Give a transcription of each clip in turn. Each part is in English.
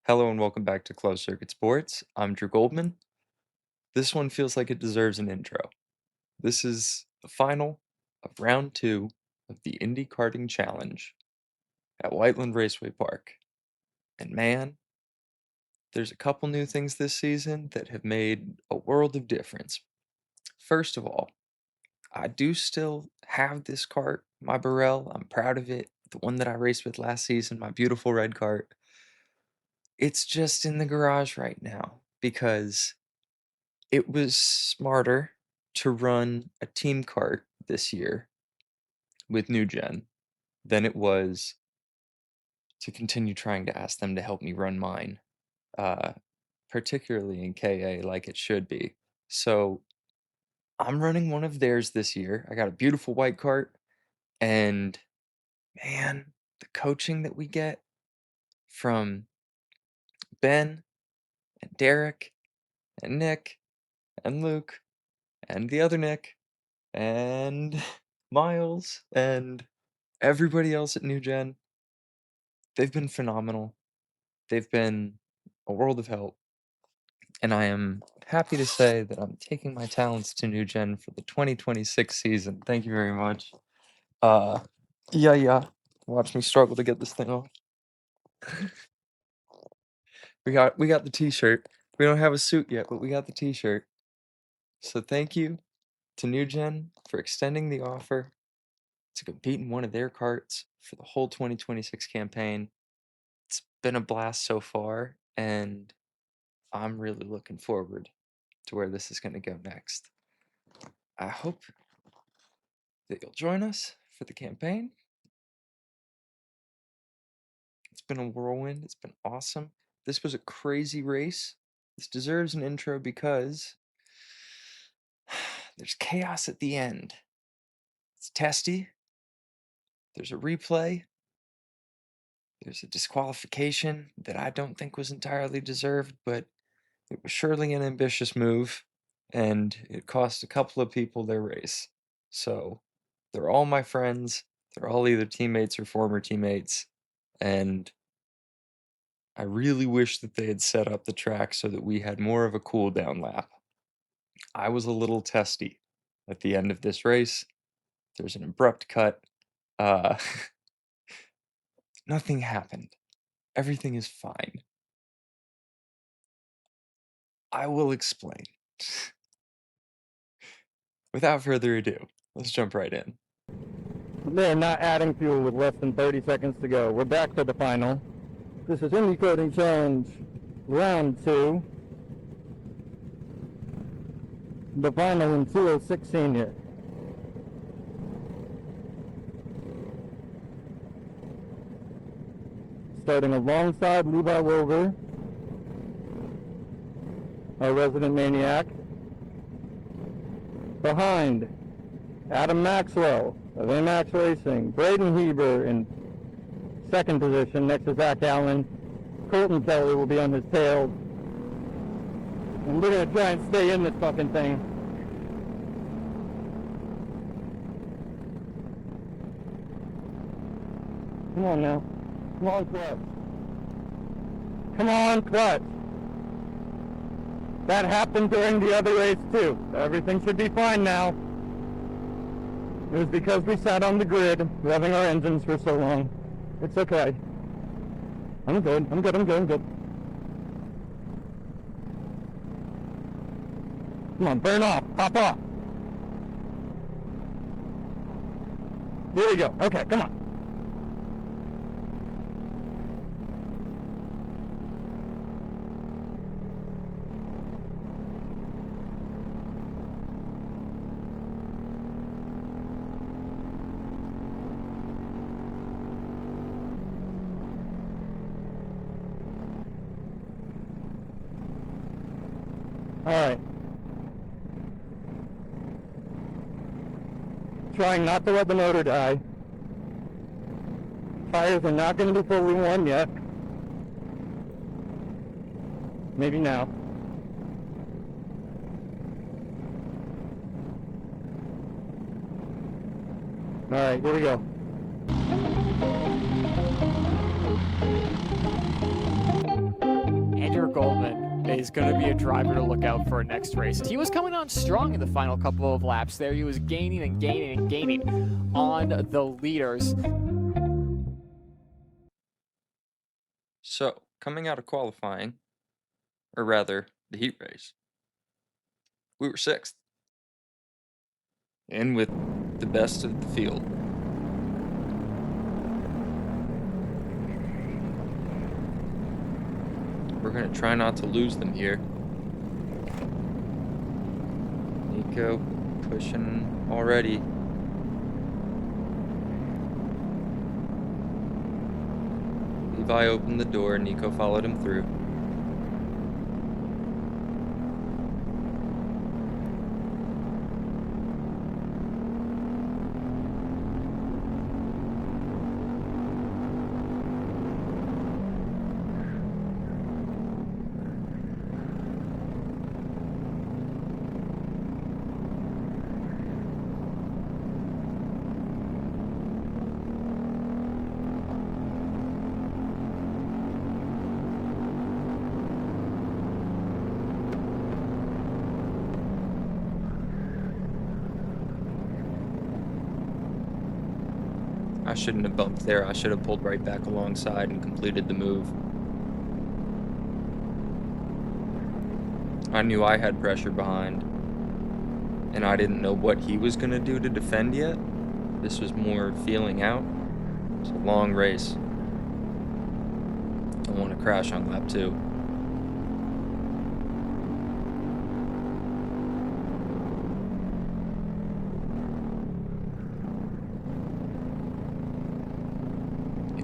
Hello and welcome back to Closed Circuit Sports. I'm Drew Goldman. This one feels like it deserves an intro. This is the final of round two of the Indy Karting Challenge at Whiteland Raceway Park. And man, there's a couple new things this season that have made a world of difference. First of all, I do still have this kart, my Burrell. I'm proud of it. The one that I raced with last season, my beautiful red kart. It's just in the garage right now because it was smarter to run a team kart this year with NewGen than it was to continue trying to ask them to help me run mine, uh, particularly in KA like it should be. So I'm running one of theirs this year. I got a beautiful white kart, and man, the coaching that we get from Ben and Derek and Nick and Luke and the other Nick and Miles and everybody else at NewGen, they've been phenomenal. They've been a world of help. And I am happy to say that I'm taking my talents to NewGen for the 2026 season. Thank you very much. Uh, yeah. Watch me struggle to get this thing off. We got the t-shirt. We don't have a suit yet, but we got the t-shirt. So thank you to NewGen for extending the offer to compete in one of their karts for the whole 2026 campaign. It's been a blast so far, and I'm really looking forward to where this is going to go next. I hope that you'll join us for the campaign. It's been a whirlwind. It's been awesome. This was a crazy race. This deserves an intro because there's chaos at the end. It's testy. There's a replay. There's a disqualification that I don't think was entirely deserved, but it was surely an ambitious move, and it cost a couple of people their race. So they're all my friends. They're all either teammates or former teammates, and I really wish that they had set up the track so that we had more of a cool down lap. I was a little testy at the end of this race. There's an abrupt cut. Uh, nothing happened. Everything is fine. I will explain. Without further ado, let's jump right in. They're not adding fuel with less than 30 seconds to go. We're back to the final. This is Indy Karting Challenge round 2. The final in 2:06 senior. Starting alongside Levi Wilbur, our resident maniac. Behind, Adam Maxwell of AMAX Racing. Braden Heber in second position next to Zach Allen. Colton Kelly will be on his tail. And we're going to try and stay in this fucking thing. Come on now. Come on, clutch. Come on, clutch. That happened during the other race too. Everything should be fine now. It was because we sat on the grid, revving our engines for so long. It's okay. I'm good. Come on, burn off. Pop off. There we go. Okay, come on. Alright. Trying not to let the motor die. Tires are not going to be fully warm yet. Maybe now. Alright, here we go. Goldman is going to be a driver to look out for next race. He was coming on strong in the final couple of laps there. He was gaining and gaining and gaining on the leaders. So, coming out of qualifying, or rather, the heat race, we were 6th. And with the best of the field. We're going to try not to lose them here. Nico pushing already. Levi opened the door, Nico followed him through. I shouldn't have bumped there. I should have pulled right back alongside and completed the move. I knew I had pressure behind, and I didn't know what he was going to do to defend yet. This was more feeling out. It's a long race. Don't want to crash on lap 2.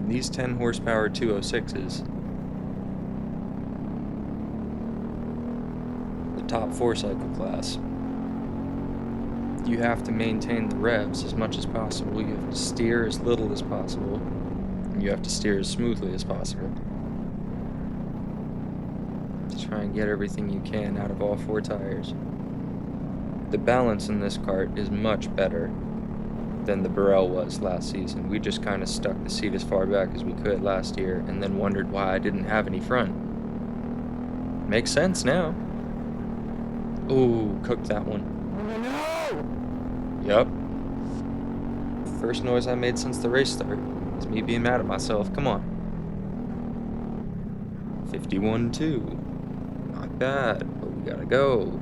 These 10 horsepower 206s, the top 4-cycle class, you have to maintain the revs as much as possible. You have to steer as little as possible, and you have to steer as smoothly as possible to try and get everything you can out of all 4 tires. The balance in this kart is much better than the Burrell was last season. We just kind of stuck the seat as far back as we could last year and then wondered why I didn't have any front. Makes sense now. Ooh, cooked that one. Yup. First noise I made since the race start. It's me being mad at myself. Come on. 51-2. Not bad, but we gotta go.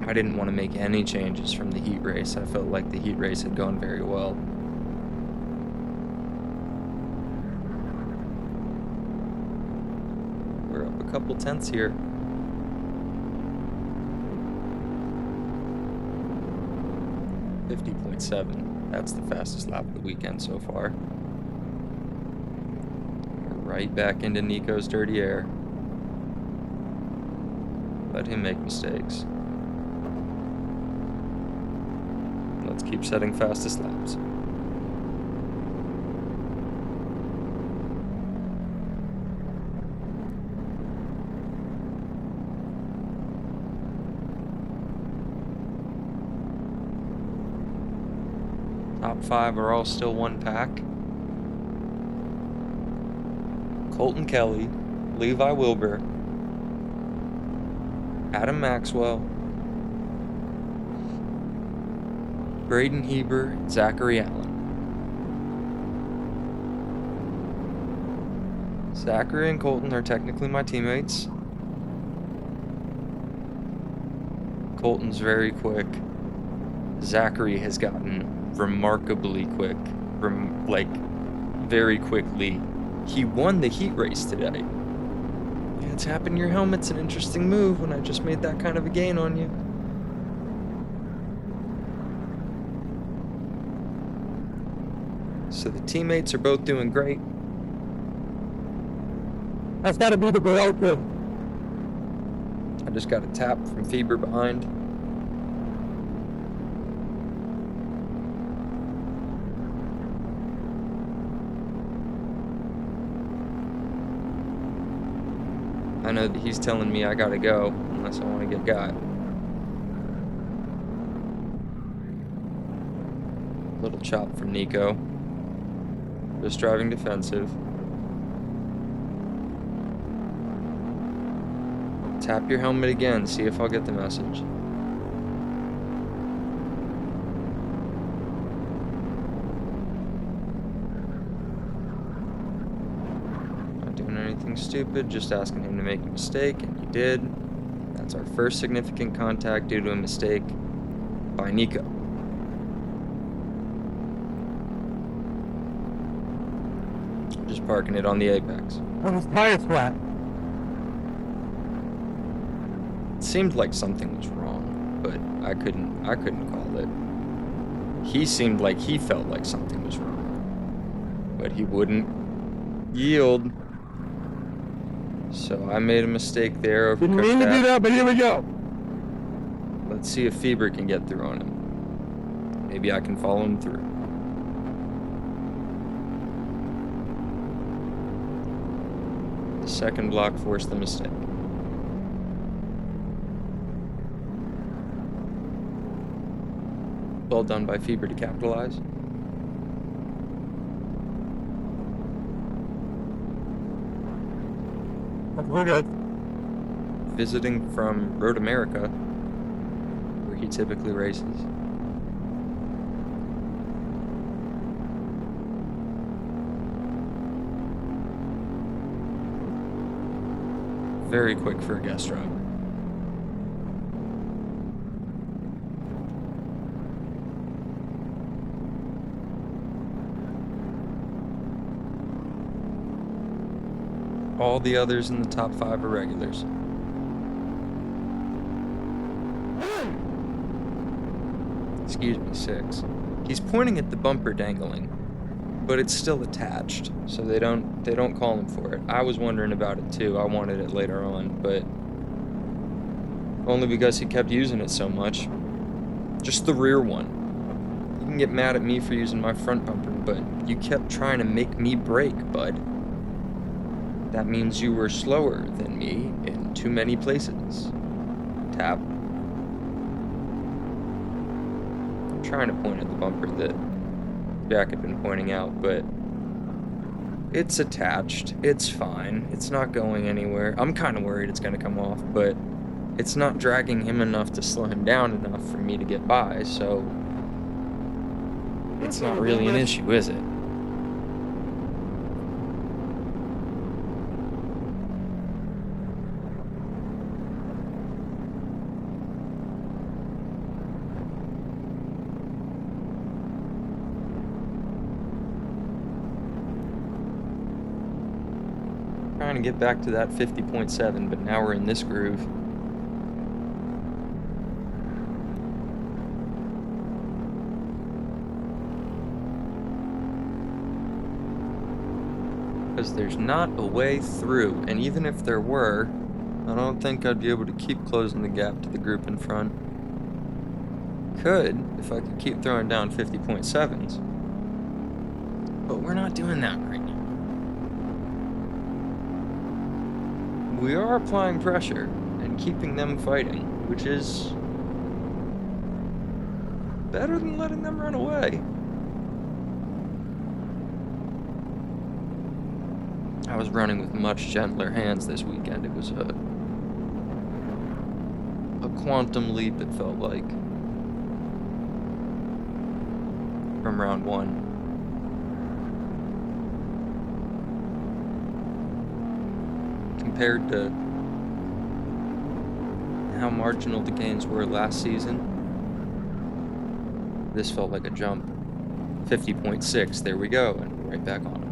I didn't want to make any changes from the heat race. I felt like the heat race had gone very well. We're up a couple tenths here. .7. That's the fastest lap of the weekend so far. We're right back into Nico's dirty air. Let him make mistakes. Let's keep setting fastest laps. Top 5 are all still one pack. Colton Kelly, Levi Wilbur, Adam Maxwell, Braden Heber, Zachary Allen. Zachary and Colton are technically my teammates. Colton's very quick. Zachary has gotten remarkably quick, very quickly. He won the heat race today. Yeah, tapping your helmet's an interesting move when I just made that kind of a gain on you. So the teammates are both doing great. That's got to be the Burrell crew. I just got a tap from Feber behind. I know that he's telling me I gotta go unless I want to get got. Little chop from Nico. Just driving defensive. Tap your helmet again, see if I'll get the message. Not doing anything stupid, just asking him to make a mistake, and he did. That's our first significant contact due to a mistake by Nico. Just parking it on the apex. Oh, his tire's flat. It seemed like something was wrong, but I couldn't call it. He seemed like he felt like something was wrong, but he wouldn't yield. So I made a mistake there. Didn't mean to do that, but here we go. Let's see if Fieber can get through on him. Maybe I can follow him through. The second block forced the mistake. Well done by Fieber to capitalize. We're good. Visiting from Road America, where he typically races. Very quick for a guest driver. All the others in the top 5 are regulars. Excuse me, 6. He's pointing at the bumper dangling, but it's still attached, so they don't call him for it. I was wondering about it too. I wanted it later on, but only because he kept using it so much. Just the rear one. You can get mad at me for using my front bumper, but you kept trying to make me brake, bud. That means you were slower than me in too many places. Tap. I'm trying to point at the bumper that Jack had been pointing out, but it's attached. It's fine. It's not going anywhere. I'm kind of worried it's going to come off, but it's not dragging him enough to slow him down enough for me to get by, so it's not really an issue, is it? Trying to get back to that 50.7, but now we're in this groove. Because there's not a way through, and even if there were, I don't think I'd be able to keep closing the gap to the group in front. Could, if I could keep throwing down 50.7s. But we're not doing that right now. We are applying pressure and keeping them fighting, which is better than letting them run away. I was running with much gentler hands this weekend. It was a quantum leap, it felt like, from round 1. Compared to how marginal the gains were last season, this felt like a jump. 50.6, there we go, and right back on it.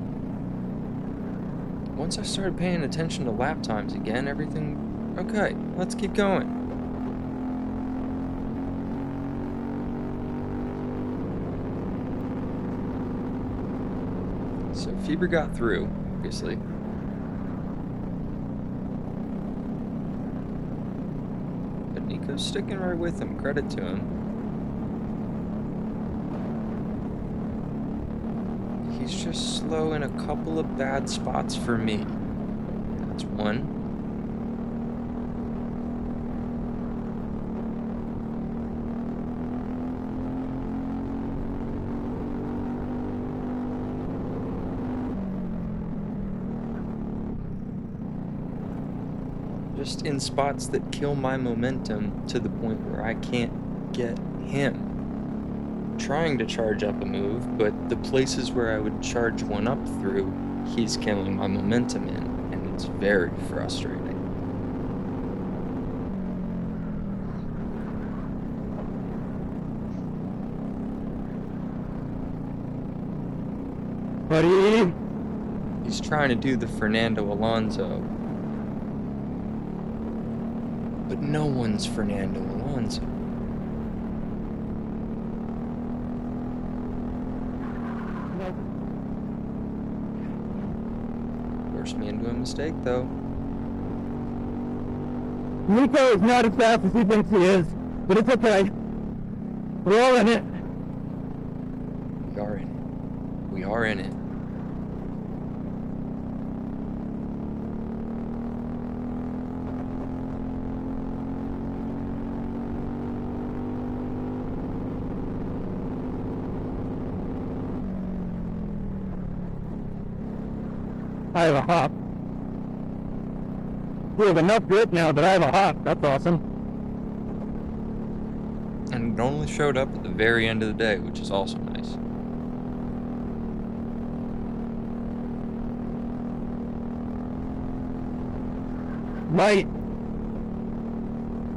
Once I started paying attention to lap times again, everything, okay, let's keep going. So Fieber got through, obviously. Nico's sticking right with him, credit to him. He's just slow in a couple of bad spots for me. That's one. just in spots that kill my momentum to the point where I can't get him. Trying to charge up a move, but the places where I would charge one up through, he's killing my momentum in, and it's very frustrating. Buddy, He's trying to do the Fernando Alonso. But no one's Fernando Alonso. Forced me into a mistake, though. Nico is not as fast as he thinks he is, but it's okay. We're all in it. We are in it. We are in it. I have a hop. We have enough grip now that I have a hop. That's awesome. And it only showed up at the very end of the day, which is also nice. Light.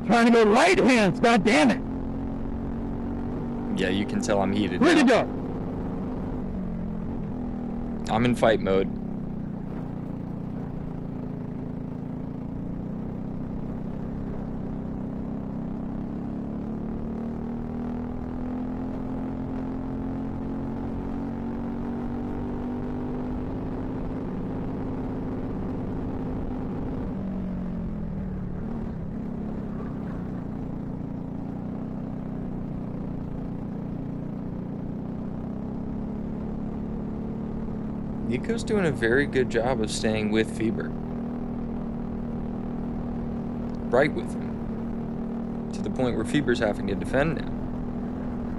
Trying to go light hands, god damn it. Yeah, you can tell I'm heated Where'd now. you go? I'm in fight mode. Nico's doing a very good job of staying with Fieber. Right with him. To the point where Fieber's having to defend him.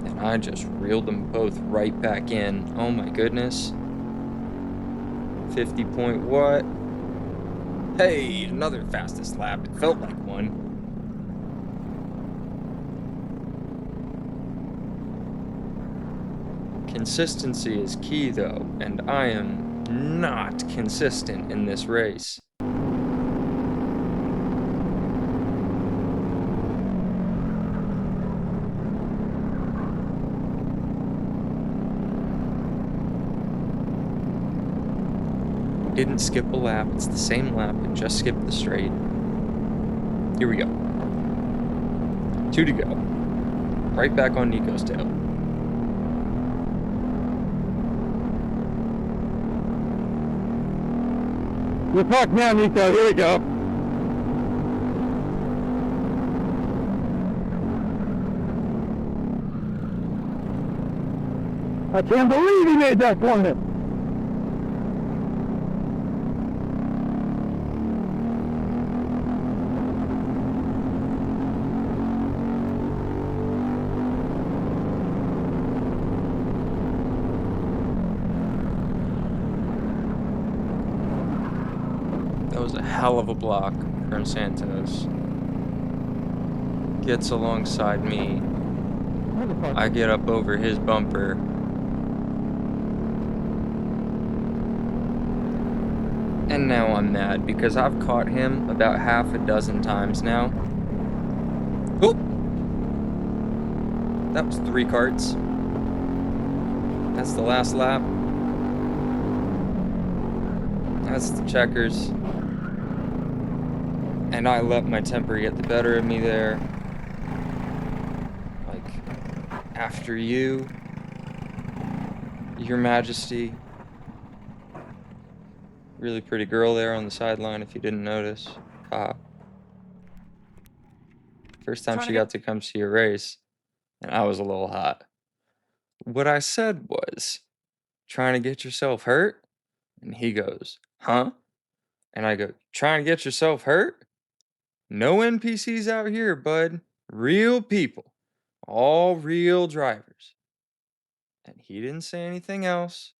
And I just reeled them both right back in. Oh my goodness. 50 point what? Hey, another fastest lap. It felt like one. Consistency is key though, and I am not consistent in this race. Didn't skip a lap, it's the same lap, it just skipped the straight. Here we go. 2 to go. Right back on Nico's tail. We're parked now, Nico. Here we go. I can't believe he made that corner. That was a hell of a block from Santos. Gets alongside me. I get up over his bumper. And now I'm mad because I've caught him about half a dozen times now. Oop! That was 3 karts. That's the last lap. That's the checkers. And I let my temper get the better of me there. Like, after you, Your Majesty. Really pretty girl there on the sideline if you didn't notice. First time she got to come see a race, and I was a little hot. What I said was, trying to get yourself hurt? And he goes, huh? And I go, trying to get yourself hurt? No NPCs out here, bud. Real people. All real drivers. And he didn't say anything else.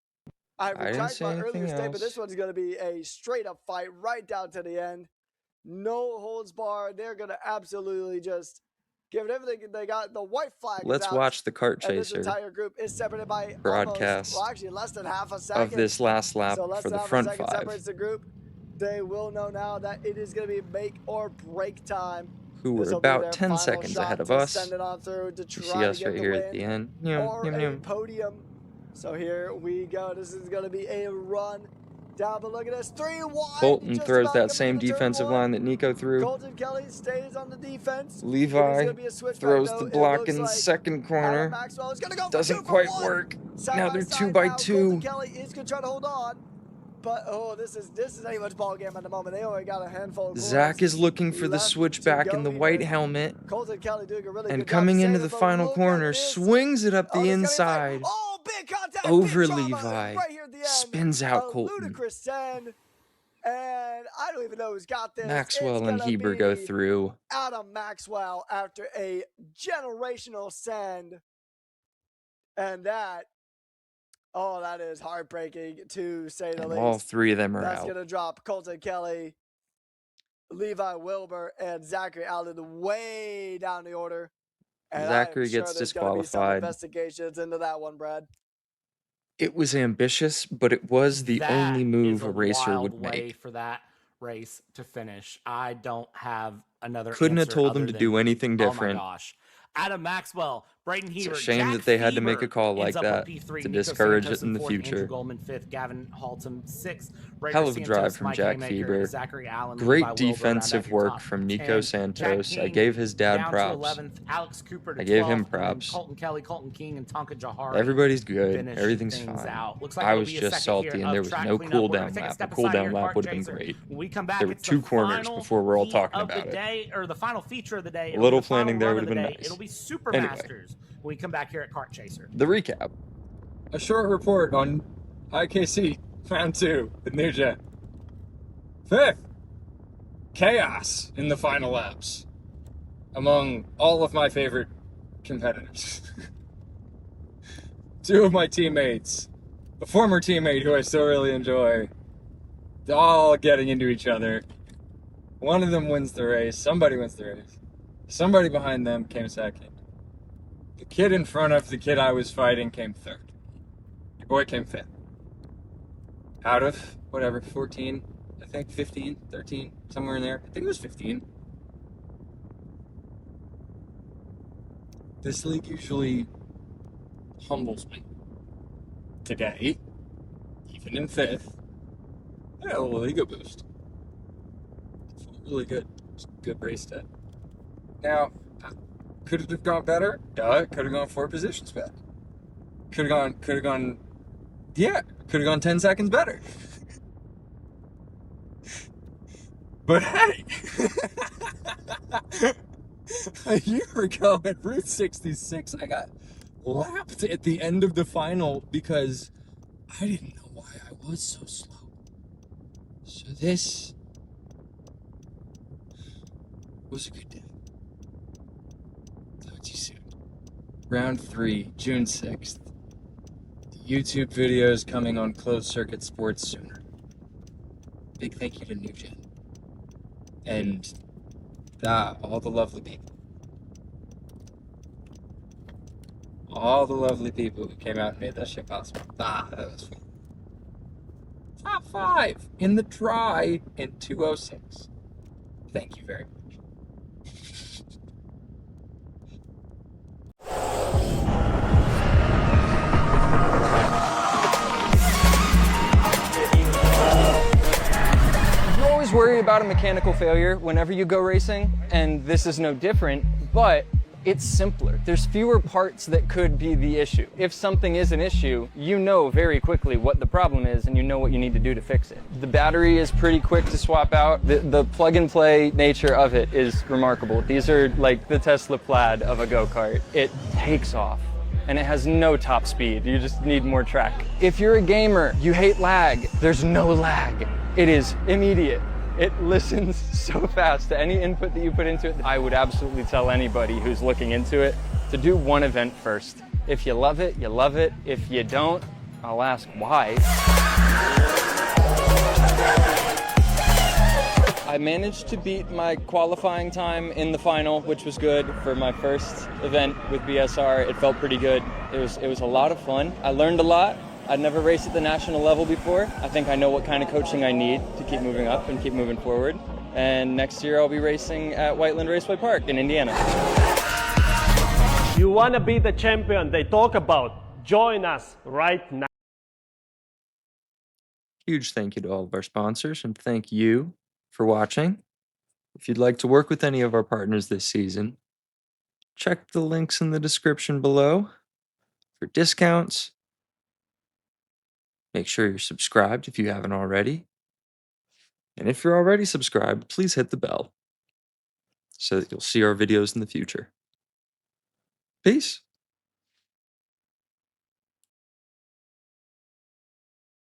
I didn't retract say my anything earlier statement. else. This one's going to be a straight up fight right down to the end. no holds barred. They're going to absolutely just give it everything they got. The white flag Let's is out, watch the kart and this chaser entire group is separated by broadcast almost, well, actually less than half a second of this last lap so less for than the half front a second 5. separates the group. They will know now that it is going to be make or break time. Who were about 10 seconds ahead of us. Send it on through to You try see to us get right the here win at the end. or a podium. So here we go. This is going to be a run down, but look at this. 3 wide. Colton throws that same defensive line that Nico threw. Colton Kelly stays on the defense. Levi throws the block in the second corner. Doesn't quite work. Now they're 2 by 2. Colton Kelly is going to try to hold on. But, oh, this is anyone's ball game at the moment. They only got a handful of Zach is looking for the switchback in the white helmet. Colton Kelly doing a really and good coming job into the final corner, swings it up the inside. Oh, big contact, over big Levi. right here at the end. Spins out a Colton. Ludicrous send. And I don't even know who's got this. Maxwell and Heber go through. Adam Maxwell after a generational send. And that, oh, that is heartbreaking to say the least. All 3 of them are That's out. going to drop Colton Kelly, Levi Wilbur, and Zachary Allen way down the order. And Zachary I'm sure gets there's gonna be some disqualified. investigations into that one, Brad. It was ambitious, but it was the only move a racer would way make. for that race to finish. I don't have another Couldn't have answer told them other to do than, anything different. Oh my gosh. Adam Maxwell, Braden Heber, It's a shame Jack that they had to make Fever a call like ends up that with P3, to Nico discourage Santos it in the 4th, future. Andrew Goldman 5th, Gavin Haltom 6th, Hell of a drive from Mike Jack Haymaker, Feber. Zachary Allen, Great Levi Wilbur, defensive round out your work top from Nico 10. Santos. Jack I gave his dad down props. to 11th, Alex Cooper to I gave him 12th, props. Colton Kelly, Colton King, and Tonka Jahari. Everybody's good. finish Everything's things fine. out. Looks like I it'll was be a just second here salty, and of there was track no cleanup. We're cool gonna down take a lap. The step cool aside down here, lap Kart would have been Chaser. great. When we come back, There were it's 2 the corners final before we're all talking heat of about the it. day, or the final feature of the day. A little It'll be the final planning there run would of have the been day. nice. It'll be Super Anyway. Masters when we come back here at Kart Chaser. The recap. A short report on IKC round 2 with NewGen. 5th, chaos in the final laps among all of my favorite competitors. 2 of my teammates, a former teammate who I still really enjoy, all getting into each other. One of them wins the race. Somebody wins the race. Somebody behind them came second. The kid in front of the kid I was fighting came third. Your boy came fifth. Out of, whatever, 14, I think 15, 13, somewhere in there. I think it was 15. This league usually humbles me. Today, even in 5th, I got a little ego boost. Felt really good. It's a good race day. Now, could it have gone better? Duh, could have gone 4 positions better. Could have gone, yeah, could have gone 10 seconds better. But hey, a year ago at Route 66, I got lapped at the end of the final because I didn't know why I was so slow. So this was a good day. Talk to you soon. Round 3, June 6th. The YouTube video is coming on Closed Circuit Sports sooner. Big thank you to NewGen. And all the lovely people. All the lovely people who came out and made that shit possible. That was fun. Top 5 in the try in 2:06. Thank you very much. You always worry about a mechanical failure whenever you go racing, and this is no different, but it's simpler. There's fewer parts that could be the issue. If something is an issue, you know very quickly what the problem is and you know what you need to do to fix it. The battery is pretty quick to swap out. The plug-and-play nature of it is remarkable. These are like the Tesla Plaid of a go-kart. It takes off. And it has no top speed. You just need more track. If you're a gamer, you hate lag. There's no lag. It is immediate. It listens so fast to any input that you put into it. I would absolutely tell anybody who's looking into it to do one event first. If you love it, you love it. If you don't, I'll ask why. I managed to beat my qualifying time in the final, which was good for my first event with BSR. It felt pretty good. It was a lot of fun. I learned a lot. I'd never raced at the national level before. I think I know what kind of coaching I need to keep moving up and keep moving forward. And next year I'll be racing at Whiteland Raceway Park in Indiana. You want to be the champion they talk about? Join us right now. Huge thank you to all of our sponsors, and thank you for watching. If you'd like to work with any of our partners this season, check the links in the description below for discounts. Make sure you're subscribed if you haven't already. And if you're already subscribed, please hit the bell so that you'll see our videos in the future. Peace.